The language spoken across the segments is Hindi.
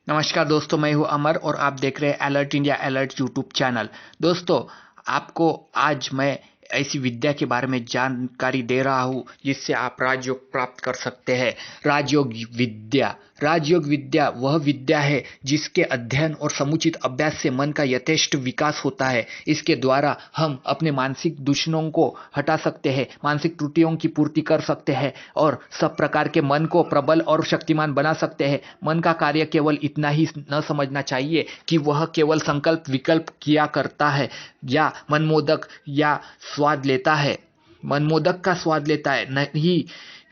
नमस्कार दोस्तों, मैं हूं अमर और आप देख रहे हैं alert India alert YouTube channel. दोस्तों, आपको आज मैं ऐसी विद्या के बारे में जानकारी दे रहा हूं जिससे आप राजयोग प्राप्त कर सकते हैं। राजयोग विद्या वह विद्या है जिसके अध्ययन और समुचित अभ्यास से मन का यथेष्ट विकास होता है। इसके द्वारा हम अपने मानसिक दूषणों को हटा सकते हैं, मानसिक त्रुटियों की पूर्ति कर सकते हैं और सब प्रकार के मन को प्रबल और शक्तिमान बना सकते हैं। मन का कार्य केवल इतना ही न समझना चाहिए कि वह केवल संकल्प विकल्प किया करता है या मनमोदक या स्वाद लेता है। मनमोदक का स्वाद लेता है, नहीं।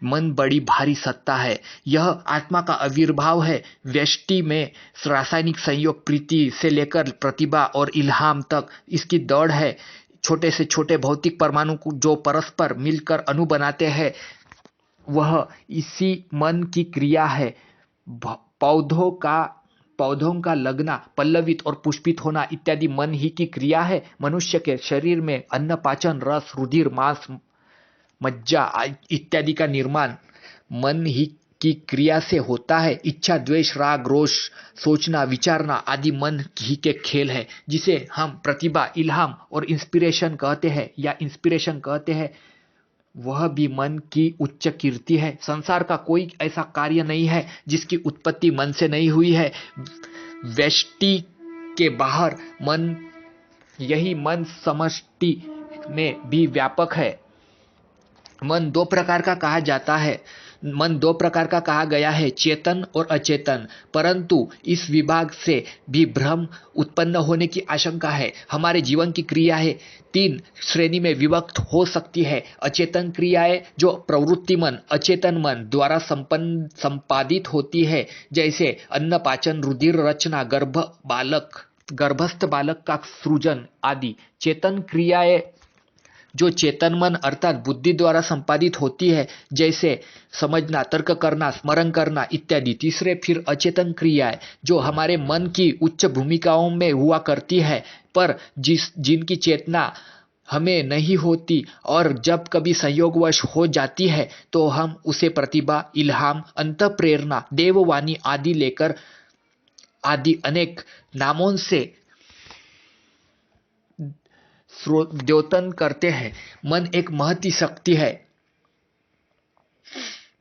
मन बड़ी भारी सत्ता है। यह आत्मा का आविर्भाव है। व्यष्टि में रासायनिक संयोग प्रीति से लेकर प्रतिभा और इल्हाम तक इसकी दौड़ है। छोटे से छोटे भौतिक परमाणु को जो परस्पर मिलकर अणु बनाते हैं, वह इसी मन की क्रिया है। पौधों का पौधों का लगना, पल्लवित और पुष्पित होना इत्यादि मन ही की क्रिया है। मनुष्य के शरीर में अन्न, पाचन, रस, रुधिर, मांस, मज्जा इत्यादि का निर्माण मन ही की क्रिया से होता है। इच्छा, द्वेष, राग, रोष, सोचना, विचारना आदि मन ही के खेल है, जिसे हम प्रतिभा, इल्हाम और इंस्पिरेशन कहते हैं। वह भी मन की उच्च कीर्ति है। संसार का कोई ऐसा कार्य नहीं है जिसकी उत्पत्ति मन से नहीं हुई है। व्यष्टि के बाहर मन, यही मन समष्टि में भी व्यापक है। मन दो प्रकार का कहा गया है, चेतन और अचेतन। परंतु इस विभाग से भी भ्रम उत्पन्न होने की आशंका है। हमारे जीवन की क्रियाएं तीन श्रेणी में विभक्त हो सकती है। अचेतन क्रियाएं जो प्रवृत्ति मन, अचेतन मन द्वारा संपादित होती है, जैसे अन्न, पाचन, रुधिर रचना, गर्भस्थ बालक का सृजन आदि। चेतन क्रियाएं जो चेतन मन अर्थात बुद्धि द्वारा संपादित होती है, जैसे समझना, तर्क करना, स्मरण करना इत्यादि। तीसरे फिर अचेतन क्रियाएं जो हमारे मन की उच्च भूमिकाओं में हुआ करती है, पर जिनकी चेतना हमें नहीं होती, और जब कभी संयोगवश हो जाती है तो हम उसे प्रतिभा, इल्हाम, अंतः प्रेरणा, देववाणी आदि अनेक नामों से द्योतन करते हैं। मन एक महती शक्ति है।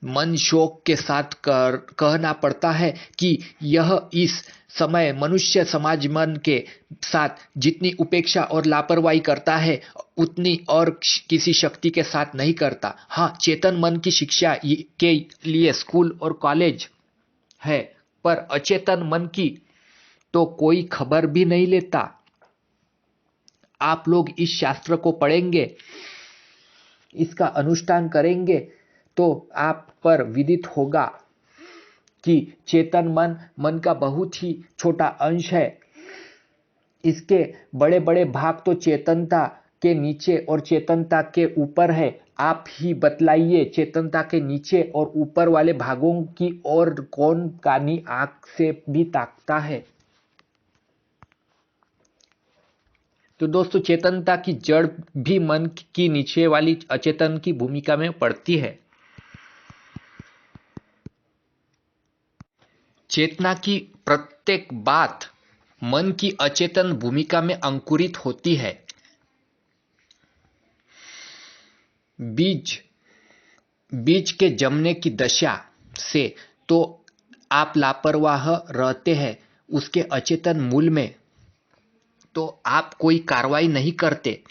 मन शोक के साथ कहना पड़ता है कि यह इस समय मनुष्य समाज मन के साथ जितनी उपेक्षा और लापरवाही करता है, उतनी और किसी शक्ति के साथ नहीं करता। हाँ, चेतन मन की शिक्षा के लिए स्कूल और कॉलेज है, पर अचेतन मन की तो कोई खबर भी नहीं लेता। आप लोग इस शास्त्र को पढ़ेंगे, इसका अनुष्ठान करेंगे, तो आप पर विदित होगा कि चेतन मन का बहुत ही छोटा अंश है। इसके बड़े बड़े भाग तो चेतनता के नीचे और चेतनता के ऊपर है। आप ही बतलाइए, चेतनता के नीचे और ऊपर वाले भागों की ओर कौन कानी आंख से भी ताकता है। तो दोस्तों, चेतनता की जड़ भी मन की नीचे वाली अचेतन की भूमिका में पड़ती है। चेतना की प्रत्येक बात मन की अचेतन भूमिका में अंकुरित होती है। बीज के जमने की दशा से तो आप लापरवाह रहते हैं, उसके अचेतन मूल में तो आप कोई कार्रवाई नहीं करते।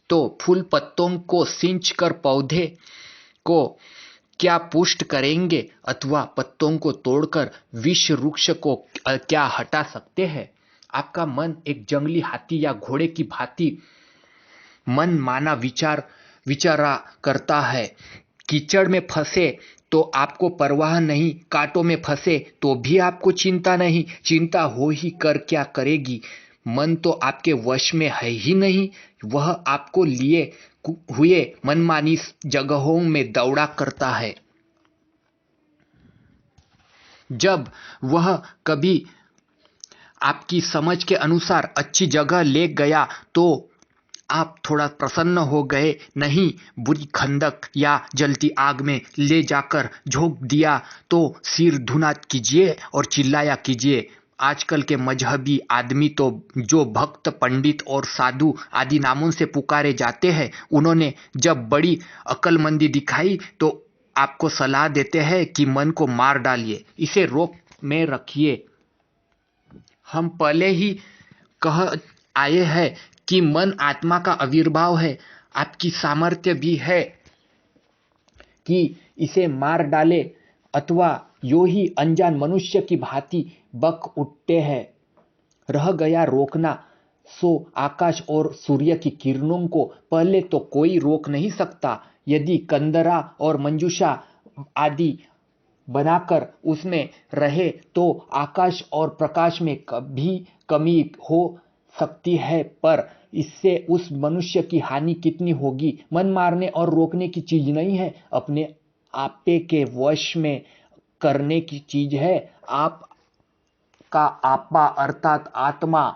तो फूल पत्तों को सींच कर पौधे को क्या पुष्ट करेंगे, अथवा पत्तों को तोड़कर विष वृक्ष को क्या हटा सकते हैं। आपका मन एक जंगली हाथी या घोड़े की भांति मन माना विचारा करता है। कीचड़ में फंसे तो आपको परवाह नहीं, कांटों में फंसे तो भी आपको चिंता नहीं। चिंता हो ही कर क्या करेगी। मन तो आपके वश में है ही नहीं। वह आपको लिए हुए मनमानी जगहों में दौड़ा करता है। जब वह कभी आपकी समझ के अनुसार अच्छी जगह ले गया तो आप थोड़ा प्रसन्न हो गए, नहीं बुरी खंदक या जलती आग में ले जाकर झोंक दिया तो सिर धुना कीजिए और चिल्लाया कीजिए। आजकल के मजहबी आदमी तो जो भक्त, पंडित और साधु आदि नामों से पुकारे जाते हैं, उन्होंने जब बड़ी अक्लमंदी दिखाई तो आपको सलाह देते हैं कि मन को मार डालिए, इसे रोक में रखिए। हम पहले ही कह आए हैं कि मन आत्मा का आविर्भाव है। आपकी सामर्थ्य भी है कि इसे मार डाले, अथवा यो ही अनजान मनुष्य की भांति बक उठते हैं। रह गया रोकना, सो आकाश और सूर्य की किरणों को पहले तो कोई रोक नहीं सकता। यदि कंदरा और मंजूषा आदि बनाकर उसमें रहे तो आकाश और प्रकाश में कभी कमी हो सकती है, पर इससे उस मनुष्य की हानि कितनी होगी। मन मारने और रोकने की चीज नहीं है, अपने आपे के वश में करने की चीज है। आप का आपा अर्थात आत्मा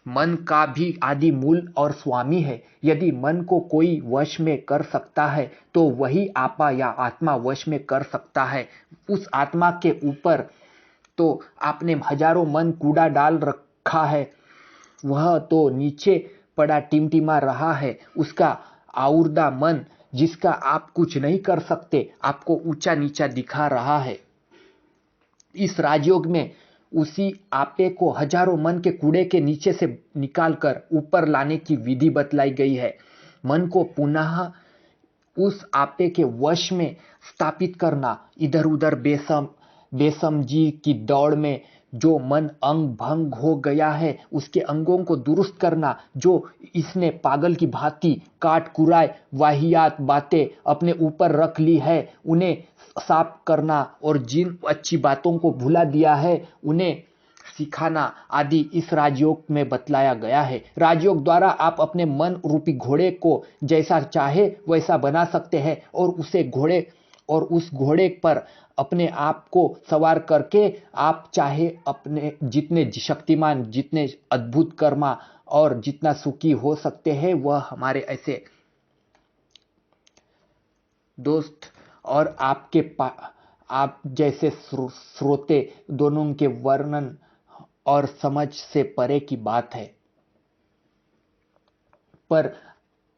मन का भी आदि मूल और स्वामी है। यदि मन को कोई वश में कर सकता है तो वही आपा या आत्मा वश में कर सकता है। उस आत्मा के ऊपर तो आपने हजारों मन कूड़ा डाल रखा है, वह तो नीचे पड़ा टिमटिमा रहा है। उसका आउर्दा मन, जिसका आप कुछ नहीं कर सकते, आपको ऊंचा नीचा दिखा रहा है। इस राजयोग में उसी आपे को हजारों मन के कूड़े के नीचे से निकालकर ऊपर लाने की विधि बतलाई गई है। मन को पुनः उस आपे के वश में स्थापित करना, इधर उधर बेसमझी की दौड़ में जो मन अंग भंग हो गया है, उसके अंगों को दुरुस्त करना। जो इसने पागल की भांति काट कुराय वाहियात बातें अपने ऊपर रख ली है, उन्हें साफ करना, और जिन अच्छी बातों को भुला दिया है उन्हें सिखाना आदि इस राजयोग में बतलाया गया है। राजयोग द्वारा आप अपने मन रूपी घोड़े को जैसा चाहे वैसा बना सकते हैं, और उस घोड़े पर अपने आप को सवार करके आप चाहे अपने जितने शक्तिमान, जितने अद्भुत कर्मा और जितना सुखी हो सकते हैं। वह हमारे ऐसे दोस्त और आप जैसे श्रोते दोनों के वर्णन और समझ से परे की बात है। पर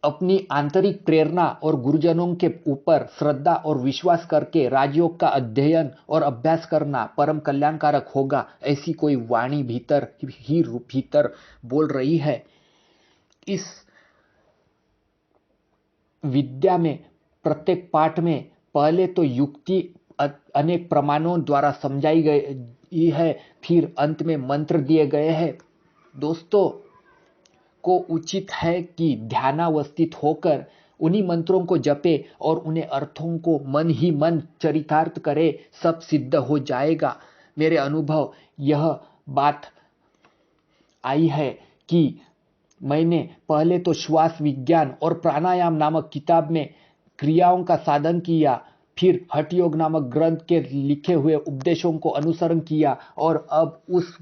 अपनी आंतरिक प्रेरणा और गुरुजनों के ऊपर श्रद्धा और विश्वास करके राजयोग का अध्ययन और अभ्यास करना परम कल्याणकारक होगा, ऐसी कोई वाणी भीतर बोल रही है। इस विद्या में प्रत्येक पाठ में पहले तो युक्ति अनेक प्रमाणों द्वारा समझाई गई है, फिर अंत में मंत्र दिए गए हैं। दोस्तों को उचित है कि ध्यानावस्थित होकर उन्हीं मंत्रों को जपे और उन्हें अर्थों को मन ही मन चरितार्थ करे, सब सिद्ध हो जाएगा। मेरे अनुभव यह बात आई है कि मैंने पहले तो श्वास विज्ञान और प्राणायाम नामक किताब में क्रियाओं का साधन किया, फिर हठ योग नामक ग्रंथ के लिखे हुए उपदेशों को अनुसरण किया, और अब उस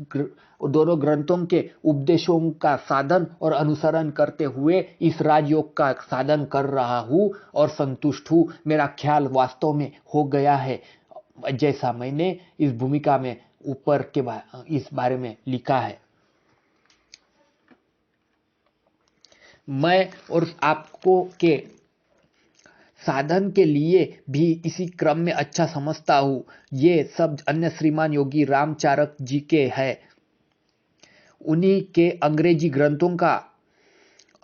दोनों ग्रंथों के उपदेशों का साधन और अनुसरण करते हुए इस राजयोग का साधन कर रहा हूँ और संतुष्ट हूँ। मेरा ख्याल वास्तव में हो गया है जैसा मैंने इस भूमिका में ऊपर के इस बारे में लिखा है। मैं और आपको के साधन के लिए भी इसी क्रम में अच्छा समझता हूँ। ये सब अन्य श्रीमान योगी रामचारक जी के हैं। उन्हीं के अंग्रेजी ग्रंथों का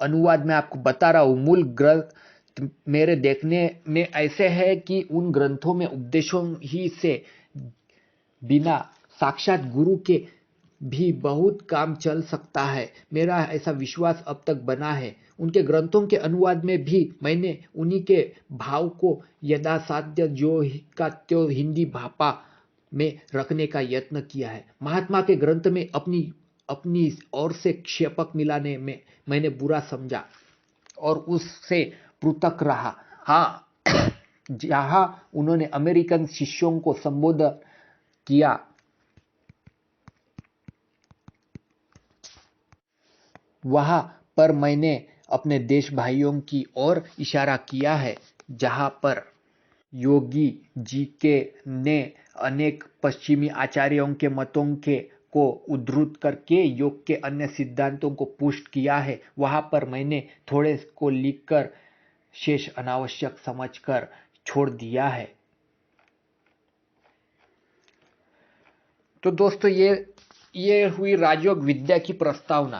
अनुवाद मैं आपको बता रहा हूँ। मूल ग्रंथ मेरे देखने में ऐसे है कि उन ग्रंथों में उपदेशों ही से बिना साक्षात गुरु के भी बहुत काम चल सकता है। मेरा ऐसा विश्वास अब तक बना है। उनके ग्रंथों के अनुवाद में भी मैंने उन्हीं के भाव को यथासाध्य जो का त्यों हिंदी भाषा में रखने का यत्न किया है। महात्मा के ग्रंथ में अपनी ओर से क्षेपक मिलाने में मैंने बुरा समझा और उससे पृथक रहा। हाँ, जहाँ उन्होंने अमेरिकन शिष्यों को संबोधित किया, वहाँ पर मैंने अपने देश भाइयों की ओर इशारा किया है, जहां पर योगी जी के ने अनेक पश्चिमी आचार्यों के मतों के को उद्धृत करके योग के अन्य सिद्धांतों को पुष्ट किया है, वहां पर मैंने थोड़े को लिखकर शेष अनावश्यक समझकर छोड़ दिया है। तो दोस्तों ये हुई राजयोग विद्या की प्रस्तावना।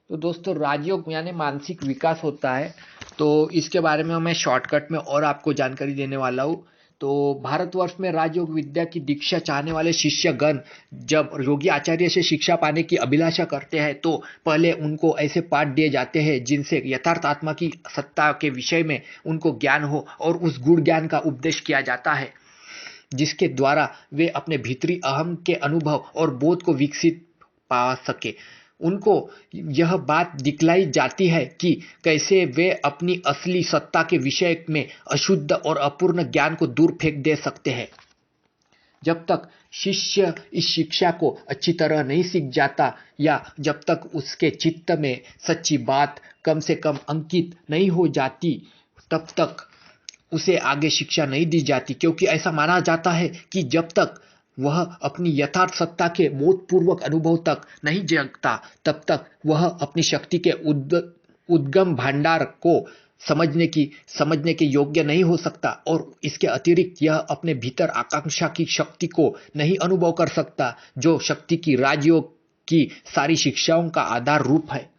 तो दोस्तों राजयोग यानी मानसिक विकास होता है, तो इसके बारे में मैं शॉर्टकट में और आपको जानकारी देने वाला हूँ। तो भारतवर्ष में राजयोग विद्या की दीक्षा चाहने वाले शिष्यगण जब योगी आचार्य से शिक्षा पाने की अभिलाषा करते हैं, तो पहले उनको ऐसे पाठ दिए जाते हैं जिनसे यथार्थ आत्मा की सत्ता के विषय में उनको ज्ञान हो, और उस गुण ज्ञान का उपदेश किया जाता है, जिसके द्वारा वे अपने भीतरी अहम के अनुभव और बोध को विकसित पा सके। उनको यह बात दिखलाई जाती है कि कैसे वे अपनी असली सत्ता के विषय में अशुद्ध और अपूर्ण ज्ञान को दूर फेंक दे सकते हैं। जब तक शिष्य इस शिक्षा को अच्छी तरह नहीं सीख जाता, या जब तक उसके चित्त में सच्ची बात कम से कम अंकित नहीं हो जाती, तब तक उसे आगे शिक्षा नहीं दी जाती, क्योंकि ऐसा माना जाता है कि जब तक वह अपनी यथार्थ सत्ता के बोधपूर्वक अनुभव तक नहीं जगता, तब तक वह अपनी शक्ति के उद्गम भंडार को समझने के योग्य नहीं हो सकता, और इसके अतिरिक्त यह अपने भीतर आकांक्षा की शक्ति को नहीं अनुभव कर सकता, जो शक्ति की राजयोग की सारी शिक्षाओं का आधार रूप है।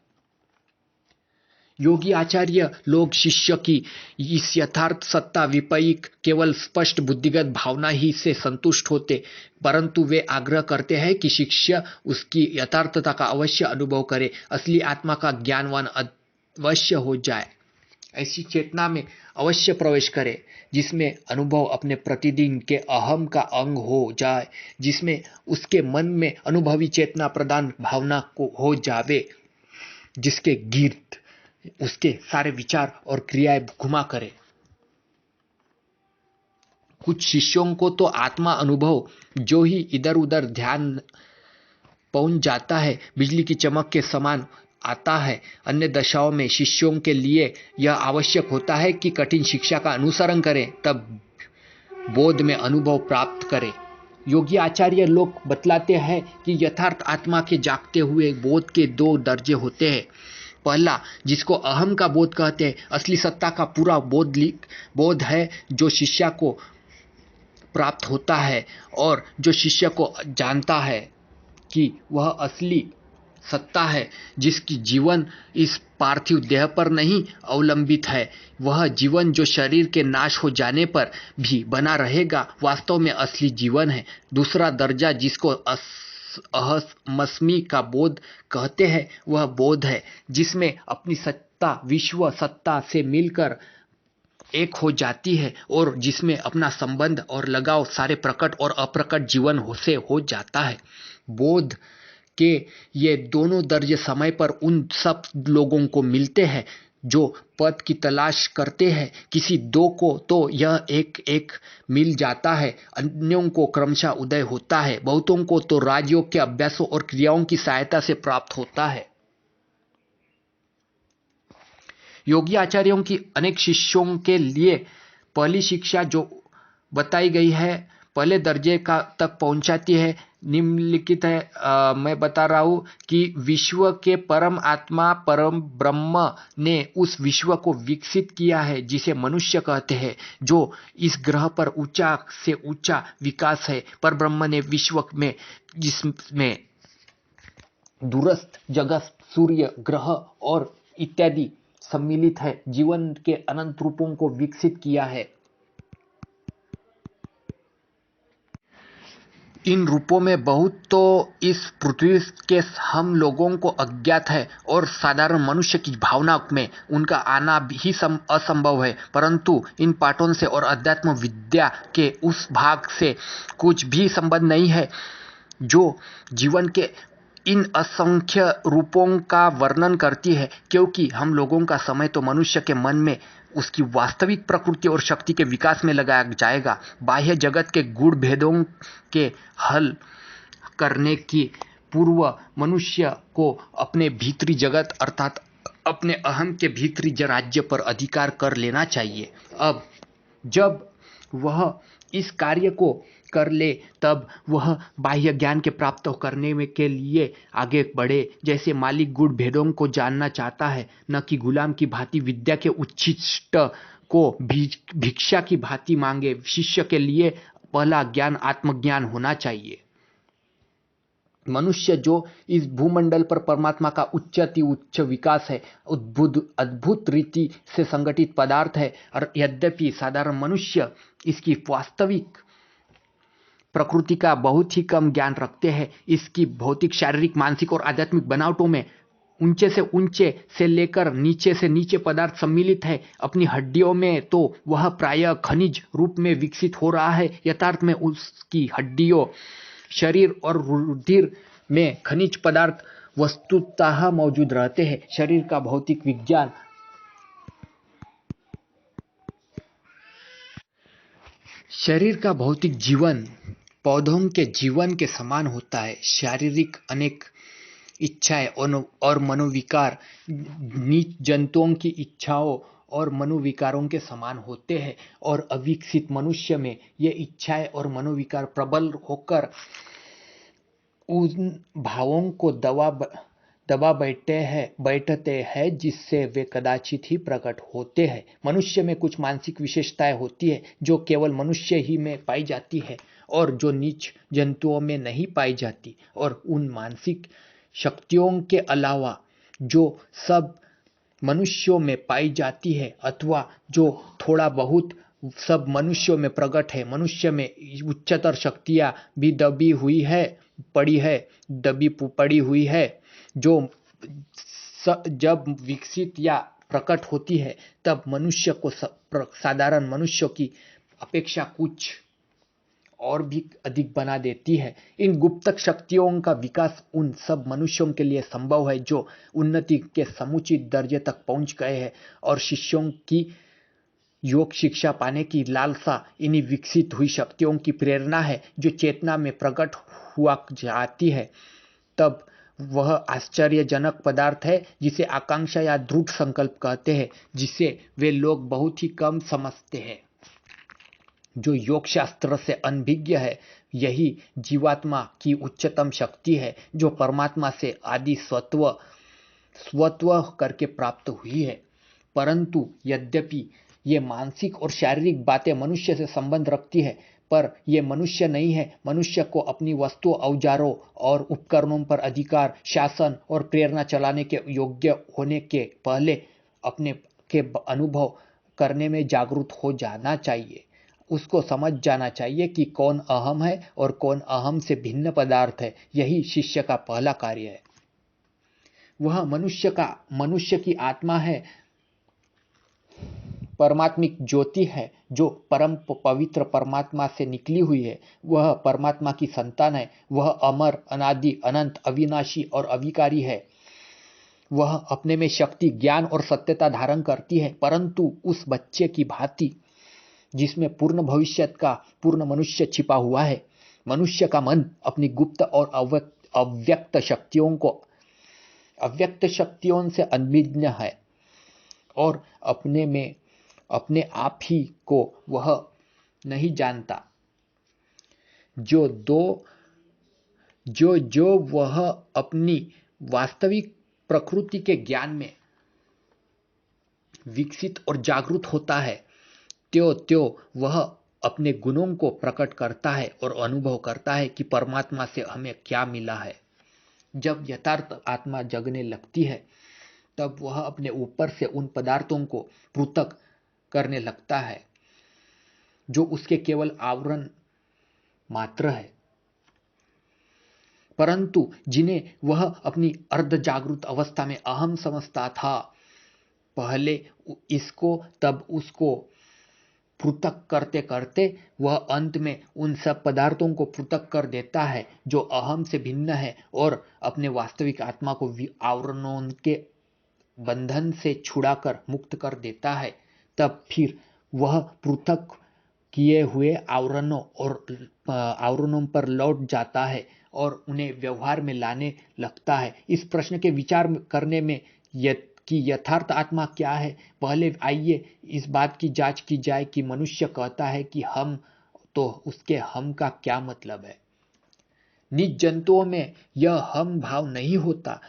योगी आचार्य लोग शिष्य की इस यथार्थ सत्ता विषयक केवल स्पष्ट बुद्धिगत भावना ही से संतुष्ट होते, परंतु वे आग्रह करते हैं कि शिष्य उसकी यथार्थता का अवश्य अनुभव करे, असली आत्मा का ज्ञानवान अवश्य हो जाए, ऐसी चेतना में अवश्य प्रवेश करे, जिसमें अनुभव अपने प्रतिदिन के अहम का अंग हो जाए, जिसमें उसके मन में अनुभवी चेतना प्रदान भावना को हो जावे, जिसके गिर्द उसके सारे विचार और क्रियाएं घुमा करे। कुछ शिष्यों को तो आत्मा अनुभव जो ही इधर उधर ध्यान पहुंच जाता है, बिजली की चमक के समान आता है। अन्य दशाओं में शिष्यों के लिए यह आवश्यक होता है कि कठिन शिक्षा का अनुसरण करें, तब बोध में अनुभव प्राप्त करें। योगी आचार्य लोग बतलाते हैं कि यथार्थ आत्मा के जागते हुए बोध के दो दर्जे होते हैं। पहला, जिसको अहम का बोध कहते हैं, असली सत्ता का पूरा बोध है, जो शिष्य को प्राप्त होता है, और जो शिष्य को जानता है कि वह असली सत्ता है, जिसकी जीवन इस पार्थिव देह पर नहीं अवलंबित है, वह जीवन जो शरीर के नाश हो जाने पर भी बना रहेगा, वास्तव में असली जीवन है। दूसरा दर्जा, जिसको अहमस्मी का बोध कहते हैं, वह बोध है जिसमें अपनी सत्ता विश्व सत्ता से मिलकर एक हो जाती है, और जिसमें अपना संबंध और लगाव सारे प्रकट और अप्रकट जीवन से हो जाता है। बोध के ये दोनों दर्जे समय पर उन सब लोगों को मिलते हैं जो पद की तलाश करते हैं। किसी दो को तो यह एक एक मिल जाता है, अन्यों को क्रमशः उदय होता है, बहुतों को तो राजयोग के अभ्यासों और क्रियाओं की सहायता से प्राप्त होता है। योगी आचार्यों की अनेक शिष्यों के लिए पहली शिक्षा जो बताई गई है, पहले दर्जे का तक पहुंचाती है। निम्नलिखित है, मैं बता रहा हूं कि विश्व के परम आत्मा परम ब्रह्म ने उस विश्व को विकसित किया है जिसे मनुष्य कहते हैं, जो इस ग्रह पर ऊंचा से ऊंचा विकास है। पर ब्रह्म ने विश्व में, जिसमें दूरस्थ जगत, सूर्य, ग्रह और इत्यादि सम्मिलित है, जीवन के अनंत रूपों को विकसित किया है। इन रूपों में बहुत तो इस पृथ्वी के हम लोगों को अज्ञात है, और साधारण मनुष्य की भावना में उनका आना ही असंभव है, परंतु इन पाठों से और अध्यात्म विद्या के उस भाग से कुछ भी संबंध नहीं है जो जीवन के इन असंख्य रूपों का वर्णन करती है, क्योंकि हम लोगों का समय तो मनुष्य के मन में उसकी वास्तविक प्रकृति और शक्ति के विकास में लगाया जाएगा। बाह्य जगत के गूढ़ भेदों के हल करने की पूर्व मनुष्य को अपने भीतरी जगत अर्थात अपने अहम के भीतरी राज्य पर अधिकार कर लेना चाहिए। अब जब वह इस कार्य को कर ले तब वह बाह्य ज्ञान के प्राप्त करने में के लिए आगे बढ़े। जैसे मालिक गुण भेदों को जानना चाहता है, न कि गुलाम की भांति विद्या के उच्छिष्ट को भिक्षा की भांति मांगे। शिष्य के लिए पहला ज्ञान आत्मज्ञान होना चाहिए। मनुष्य जो इस भूमंडल पर परमात्मा का उच्च उच्च विकास है, अद्भुत रीति से संगठित पदार्थ है, और यद्यपि साधारण मनुष्य इसकी वास्तविक प्रकृति का बहुत ही कम ज्ञान रखते हैं, इसकी भौतिक, शारीरिक, मानसिक और आध्यात्मिक बनावटों में ऊंचे से लेकर नीचे से नीचे पदार्थ सम्मिलित है। अपनी हड्डियों में तो वह प्रायः खनिज रूप में विकसित हो रहा है। यथार्थ में उसकी हड्डियों, शरीर और रुधिर में खनिज पदार्थ वस्तुतः मौजूद रहते हैं। शरीर का भौतिक विज्ञान शरीर का भौतिक जीवन पौधों के जीवन के समान होता है। शारीरिक अनेक इच्छाएं और मनोविकार नीच जंतुओं की इच्छाओं और मनोविकारों के समान होते हैं, और अविकसित मनुष्य में ये इच्छाएं और मनोविकार प्रबल होकर उन भावों को दबा बैठते हैं जिससे वे कदाचित ही प्रकट होते हैं। मनुष्य में कुछ मानसिक विशेषताएं होती है जो केवल मनुष्य ही में पाई जाती है और जो नीच जंतुओं में नहीं पाई जाती, और उन मानसिक शक्तियों के अलावा जो सब मनुष्यों में पाई जाती है अथवा जो थोड़ा बहुत सब मनुष्यों में प्रकट है। मनुष्य में उच्चतर शक्तियां भी दबी पड़ी हुई है जो जब विकसित या प्रकट होती है तब मनुष्य को साधारण मनुष्यों की अपेक्षा कुछ और भी अधिक बना देती है। इन गुप्त शक्तियों का विकास उन सब मनुष्यों के लिए संभव है जो उन्नति के समुचित दर्जे तक पहुंच गए हैं, और शिष्यों की योग शिक्षा पाने की लालसा इन्हीं विकसित हुई शक्तियों की प्रेरणा है जो चेतना में प्रकट हुआ जाती है। तब वह आश्चर्यजनक पदार्थ है जिसे आकांक्षा या दृढ़ संकल्प कहते हैं, जिसे वे लोग बहुत ही कम समझते हैं। जो योग शास्त्र से अनभिज्ञ है, यही जीवात्मा की उच्चतम शक्ति है जो परमात्मा से आदि स्वत्व करके प्राप्त हुई है। परंतु यद्यपि ये मानसिक और शारीरिक बातें मनुष्य से संबंध रखती है, पर ये मनुष्य नहीं है। मनुष्य को अपनी वस्तु, औजारों और उपकरणों पर अधिकार, शासन और प्रेरणा चलाने के योग्य होने के पहले अपने के अनुभव करने में जागरूक हो जाना चाहिए। उसको समझ जाना चाहिए कि कौन अहम है और कौन अहम से भिन्न पदार्थ है। यही शिष्य का पहला कार्य है। वह मनुष्य की आत्मा है, परमात्मिक ज्योति है जो परम पवित्र परमात्मा से निकली हुई है। वह परमात्मा की संतान है। वह अमर, अनादि, अनंत, अविनाशी और अविकारी है। वह अपने में शक्ति, ज्ञान और सत्यता धारण करती है, परंतु उस बच्चे की भांति जिसमें पूर्ण भविष्य का पूर्ण मनुष्य छिपा हुआ है। मनुष्य का मन अपनी गुप्त और अव्यक्त शक्तियों से अनभिज्ञ है, और अपने आप ही को वह नहीं जानता। जो वह अपनी वास्तविक प्रकृति के ज्ञान में विकसित और जागरूक होता है, त्यों वह अपने गुणों को प्रकट करता है और अनुभव करता है कि परमात्मा से हमें क्या मिला है। जब यथार्थ आत्मा जगने लगती है तब वह अपने ऊपर से उन पदार्थों को पृथक करने लगता है जो उसके केवल आवरण मात्र है, परंतु जिन्हें वह अपनी अर्ध जागृत अवस्था में अहम समझता था, पहले इसको तब उसको पृथक करते करते वह अंत में उन सब पदार्थों को पृथक कर देता है जो अहम से भिन्न है, और अपने वास्तविक आत्मा को आवरणों के बंधन से छुड़ाकर मुक्त कर देता है। तब फिर वह पृथक किए हुए आवरणों पर लौट जाता है और उन्हें व्यवहार में लाने लगता है। इस प्रश्न के विचार करने में कि यथार्थ आत्मा क्या है, पहले आइए इस बात की जांच की जाए कि मनुष्य कहता है कि हम, तो उसके हम का क्या मतलब है। निज जंतुओं में यह हम भाव नहीं होता।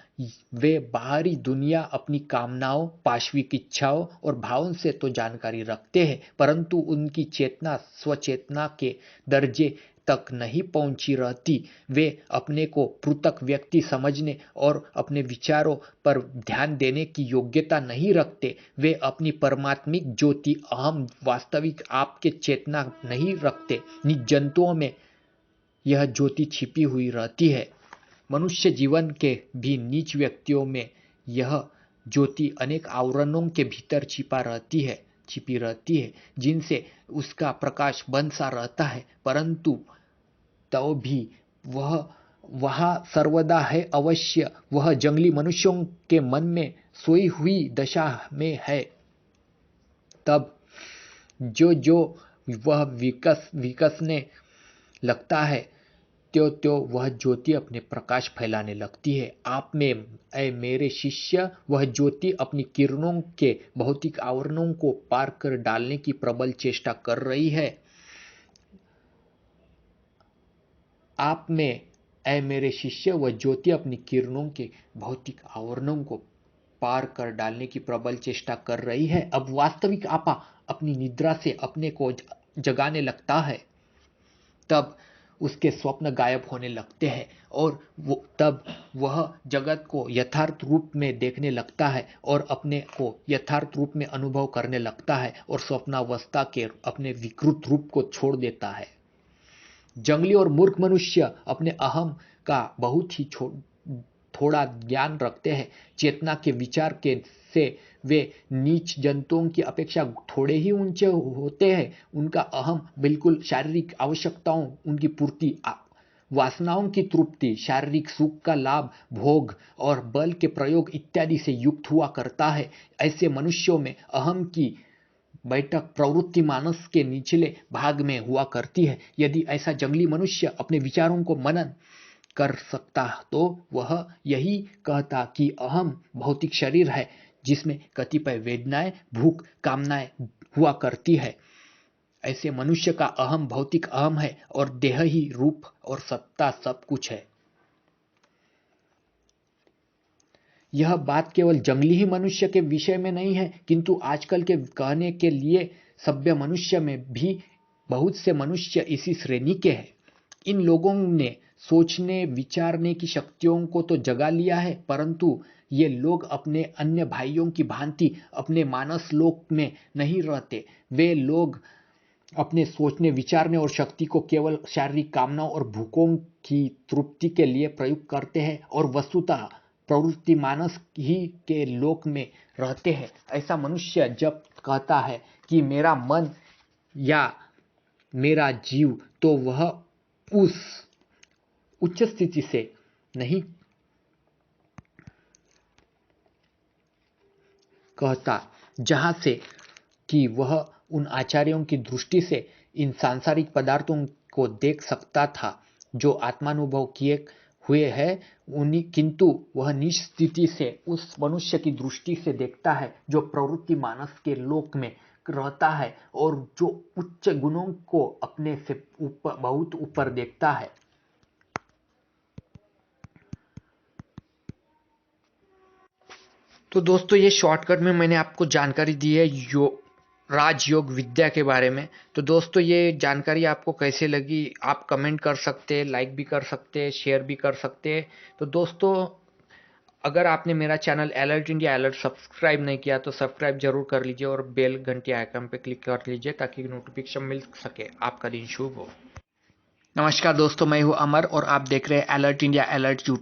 वे बाहरी दुनिया, अपनी कामनाओं, पाशविक इच्छाओं और भावों से तो जानकारी रखते हैं, परंतु उनकी चेतना स्वचेतना के दर्जे तक नहीं पहुंची रहती। वे अपने को पृथक व्यक्ति समझने और अपने विचारों पर ध्यान देने की योग्यता नहीं रखते। वे अपनी परमात्मिक ज्योति अहम वास्तविक आप के चेतना नहीं रखते। निज जंतुओं में यह ज्योति छिपी हुई रहती है। मनुष्य जीवन के भी नीच व्यक्तियों में यह ज्योति अनेक आवरणों के भीतर छिपी रहती है, जिनसे उसका प्रकाश बंद सा रहता है, परंतु तो भी वह वहाँ सर्वदा है अवश्य। वह जंगली मनुष्यों के मन में सोई हुई दशा में है। तब जो जो वह विकसने लगता है, त्यों वह ज्योति अपने प्रकाश फैलाने लगती है। आप में, ऐ मेरे शिष्य, वह ज्योति अपनी किरणों के भौतिक आवरणों को पार कर डालने की प्रबल चेष्टा कर रही है। आप में, ऐ मेरे शिष्य, वह ज्योति अपनी किरणों के भौतिक आवरणों को पार कर डालने की प्रबल चेष्टा कर रही है। अब वास्तविक आपा अपनी निद्रा से अपने को जगाने लगता है, तब उसके स्वप्न गायब होने लगते हैं और तब वह जगत को यथार्थ रूप में देखने लगता है और अपने को यथार्थ रूप में अनुभव करने लगता है और स्वप्नावस्था के अपने विकृत रूप को छोड़ देता है। जंगली और मूर्ख मनुष्य अपने अहम का बहुत ही थोड़ा ज्ञान रखते हैं। चेतना के विचार के से वे नीच जंतुओं की अपेक्षा थोड़े ही ऊंचे होते हैं। उनका अहम बिल्कुल शारीरिक आवश्यकताओं, उनकी पूर्ति, वासनाओं की तृप्ति, शारीरिक सुख का लाभ, भोग और बल के प्रयोग इत्यादि से युक्त हुआ करता है। ऐसे मनुष्यों में अहम की बैठक प्रवृत्ति मानस के निचले भाग में हुआ करती है। यदि ऐसा जंगली मनुष्य अपने विचारों को मनन कर सकता तो वह यही कहता कि अहम भौतिक शरीर है, जिसमें कतिपय वेदनाएं, भूख, कामनाएं हुआ करती है। ऐसे मनुष्य का अहम भौतिक अहम है और देह ही रूप और सत्ता सब कुछ है। यह बात केवल जंगली ही मनुष्य के विषय में नहीं है, किंतु आजकल के कहने के लिए सभ्य मनुष्य में भी बहुत से मनुष्य इसी श्रेणी के हैं। इन लोगों ने सोचने विचारने की शक्तियों को तो जगा लिया है, परंतु ये लोग अपने अन्य भाइयों की भांति अपने मानस लोक में नहीं रहते। वे लोग अपने सोचने विचारने और शक्ति को केवल शारीरिक कामनाओं और भूखों की तृप्ति के लिए प्रयुक्त करते हैं और वस्तुतः प्रवृत्ति मानस ही के लोक में रहते हैं। ऐसा मनुष्य जब कहता है कि मेरा मन या मेरा जीव, तो वह उस उच्च स्थिति से नहीं कहता जहां से कि वह उन आचार्यों की दृष्टि से इन सांसारिक पदार्थों को देख सकता था जो आत्मानुभव किए हुए है उन्हीं, किंतु वह नीच स्थिति से उस मनुष्य की दृष्टि से देखता है जो प्रवृत्ति मानस के लोक में रहता है और जो उच्च गुणों को अपने से ऊपर, बहुत ऊपर देखता है। तो दोस्तों, ये शॉर्टकट में मैंने आपको जानकारी दी है राजयोग विद्या के बारे में। तो दोस्तों, ये जानकारी आपको कैसे लगी आप कमेंट कर सकते हैं, लाइक भी कर सकते हैं, शेयर भी कर सकते हैं। तो दोस्तों, अगर आपने मेरा channel alert India alert subscribe नहीं किया तो सब्सक्राइब जरूर कर लीजिए और बेल घंटी आइकन पे क्लिक कर लीजिए ताकि नोटिफिकेशन मिल सके। आपका दिन शुभ हो। नमस्कार दोस्तों, मैं हूँ अमर और आप देख रहे हैं अलर्ट इंडिया अलर्ट यूट्यूब